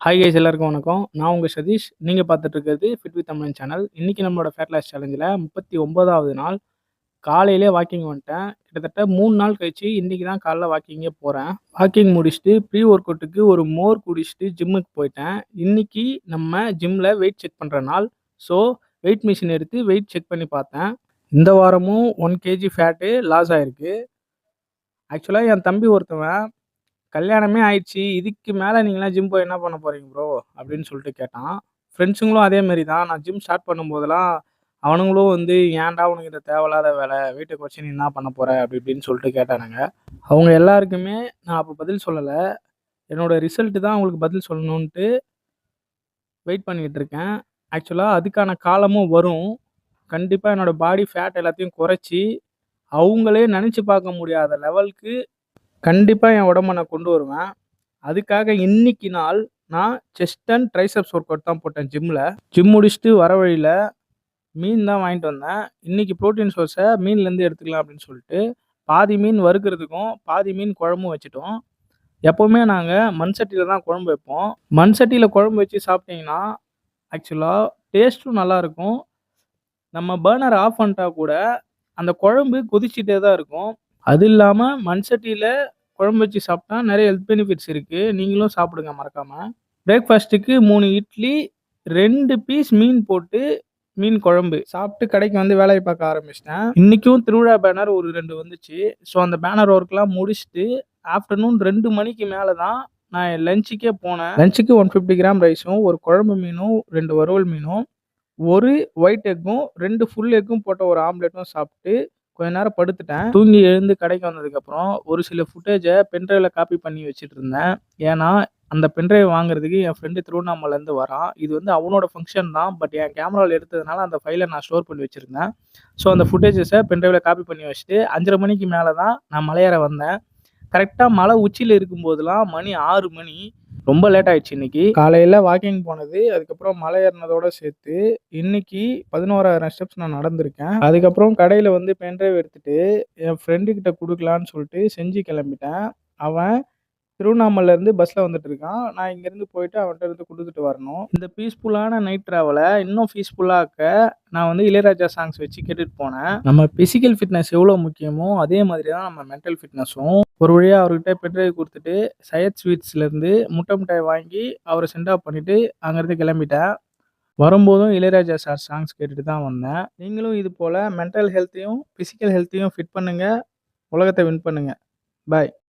Hi guys எல்லாருக்கும் வணக்கம். நான் உங்கள் சதீஷ். நீங்கள் பார்த்துட்டு இருக்கிறது ஃபிட் வித் தமிழன் சேனல். இன்றைக்கி நம்மளோட ஃபேட் லாஸ் சேலஞ்சில் 39வது நாள். காலையிலே வாக்கிங் வந்துட்டேன். கிட்டத்தட்ட 3 நாள் கழிச்சு இன்றைக்கி தான் காலைல வாக்கிங்கே போகிறேன். வாக்கிங் முடிச்சுட்டு ப்ரீ ஒர்க் அவுட்டுக்கு ஒரு மோர் குடிச்சிட்டு ஜிம்முக்கு போயிட்டேன். இன்றைக்கி நம்ம ஜிம்மில் வெயிட் செக் பண்ணுற நாள். ஸோ வெயிட் மிஷின் எடுத்து வெயிட் செக் பண்ணி பார்த்தேன். இந்த வாரமும் 1 kg ஃபேட்டு லாஸ் ஆகிருக்கு. ஆக்சுவலாக என் தம்பி ஒருத்தவன் கல்யாணமே ஆயிடுச்சு, இதுக்கு மேலே நீங்களாம் ஜிம் போய் என்ன பண்ண போகிறீங்க ப்ரோ அப்படின்னு சொல்லிட்டு கேட்டான். ஃப்ரெண்ட்ஸுங்களும் அதேமாரி தான். நான் ஜிம் ஸ்டார்ட் பண்ணும்போதெல்லாம் அவனுங்களும் வந்து ஏன்டா உனக்கு இந்த தேவையில்லாத வேலை, வெயிட்டை குறைச்சி நீ என்ன பண்ண போகிற அப்படி இப்படின்னு சொல்லிட்டு கேட்டானுங்க. அவங்க எல்லாருக்குமே நான் அப்போ பதில் சொல்லலை. என்னோடய ரிசல்ட்டு தான் அவங்களுக்கு பதில் சொல்லணுன்ட்டு வெயிட் பண்ணிக்கிட்டு இருக்கேன். ஆக்சுவலாக அதுக்கான காலமும் வரும். கண்டிப்பாக என்னோடய பாடி ஃபேட் எல்லாத்தையும் குறைச்சி அவங்களே நினச்சி பார்க்க முடியாத லெவலுக்கு கண்டிப்பாக என் உடம்ப நான் கொண்டு வருவேன். அதுக்காக இன்னைக்கு நாள் நான் chest and triceps work out தான் போட்டேன் ஜிம்மில். ஜிம் முடிச்சுட்டு வர வழியில் மீன் தான் வாங்கிட்டு வந்தேன். இன்றைக்கி ப்ரோட்டீன் சோர்ஸை மீன்லேருந்து எடுத்துக்கலாம் அப்படின்னு சொல்லிட்டு பாதி மீன் வறுக்கிறதுக்கும் பாதி மீன் குழம்பும் வச்சுட்டோம். எப்போவுமே நாங்கள் மண் சட்டியில் தான் குழம்பு வைப்போம். மண் சட்டியில் குழம்பு வச்சு சாப்பிட்டிங்கன்னா ஆக்சுவலாக டேஸ்ட்டும் நல்லாயிருக்கும். நம்ம பர்னர் ஆஃப் பண்ணிட்டா கூட அந்த குழம்பு கொதிச்சிட்டே தான் இருக்கும். அது இல்லாமல் மண் சட்டியில் குழம்பு வச்சு சாப்பிட்டா நிறைய ஹெல்த் பெனிஃபிட்ஸ் இருக்குது. நீங்களும் சாப்பிடுங்க மறக்காமல். பிரேக்ஃபாஸ்ட்டுக்கு 3 இட்லி 2 பீஸ் மீன் போட்டு மீன் குழம்பு சாப்பிட்டு கடைக்கு வந்து வேலையை பார்க்க ஆரம்பிச்சிட்டேன். இன்றைக்கும் திருவிழா பேனர் ஒரு 2 வந்துச்சு. ஸோ அந்த பேனர் ஒர்க்லாம் முடிச்சுட்டு ஆஃப்டர்நூன் 2 மணிக்கு மேலே தான் நான் லஞ்சுக்கே போனேன். லஞ்சுக்கு 150 கிராம் ரைஸும் ஒரு குழம்பு மீனும் 2 வறுவல் மீனும் ஒரு ஒயிட் எக்கும் 2 ஃபுல் எக்கும் போட்ட ஒரு ஆம்லெட்டும் சாப்பிட்டு கொஞ்ச நேரம் படுத்துட்டேன். தூங்கி எழுந்து கடைக்கு வந்ததுக்கப்புறம் ஒரு சில ஃபுட்டேஜை பென்ட்ரைவில் காப்பி பண்ணி வச்சுட்டு இருந்தேன். ஏன்னா அந்த பென்ட்ரைவ் வாங்குறதுக்கு என் ஃப்ரெண்டு திருவண்ணாமலேருந்து வரான். இது வந்து அவனோட ஃபங்க்ஷன் தான். பட் என் கேமராவில் எடுத்ததுனால அந்த ஃபைலை நான் ஸ்டோர் பண்ணி வச்சுருந்தேன். ஸோ அந்த ஃபுட்டேஜஸை பென்ட்ரைவில் காப்பி பண்ணி வச்சுட்டு 5:30 மணிக்கு மேலே தான் நான் மலையேற வந்தேன். கரெக்டாக மலை உச்சியில் இருக்கும்போதெல்லாம் மணி 6 மணி. ரொம்ப லேட் ஆகிடுச்சு இன்றைக்கி. காலையில் வாக்கிங் போனது, அதுக்கப்புறம் மலை ஏறினதோடு சேர்த்து இன்றைக்கி 11,000 ஸ்டெப்ஸ் நான் நடந்திருக்கேன். அதுக்கப்புறம் கடையில் வந்து பென்ட்ரைவ் எடுத்துகிட்டு என் ஃப்ரெண்டுக்கிட்ட கொடுக்கலான்னு சொல்லிட்டு செஞ்சு கிளம்பிட்டேன். அவன் திருவண்ணாமலேருந்து பஸ்ஸில் வந்துட்டு இருக்கான். நான் இங்கேருந்து போயிட்டு அவன்கிட்ட இருந்து கொடுத்துட்டு வரணும். இந்த பீஸ்ஃபுல்லான நைட் ட்ராவலை இன்னும் பீஸ்ஃபுல்லாக்க நான் வந்து இளையராஜா சாங்ஸ் வச்சு கேட்டுட்டு போனேன். நம்ம ஃபிசிக்கல் ஃபிட்னஸ் எவ்வளோ முக்கியமோ அதே மாதிரி தான் நம்ம மென்டல் ஃபிட்னஸும். ஒரு வழியாக அவர்கிட்ட பென்ட்ரைவ் கொடுத்துட்டு சையத் ஸ்வீட்ஸ்லேருந்து முட்டை மிட்டாய் வாங்கி அவரை சென்ட் ஆஃப் பண்ணிவிட்டு அங்கேருந்து கிளம்பிட்டேன். வரும்போதும் இளையராஜா சார் சாங்ஸ் கேட்டுட்டு தான் வந்தேன். நீங்களும் இது போல் மென்டல் ஹெல்த்தையும் ஃபிசிக்கல் ஹெல்த்தையும் ஃபிட் பண்ணுங்கள். உலகத்தை வின் பண்ணுங்கள். பாய்.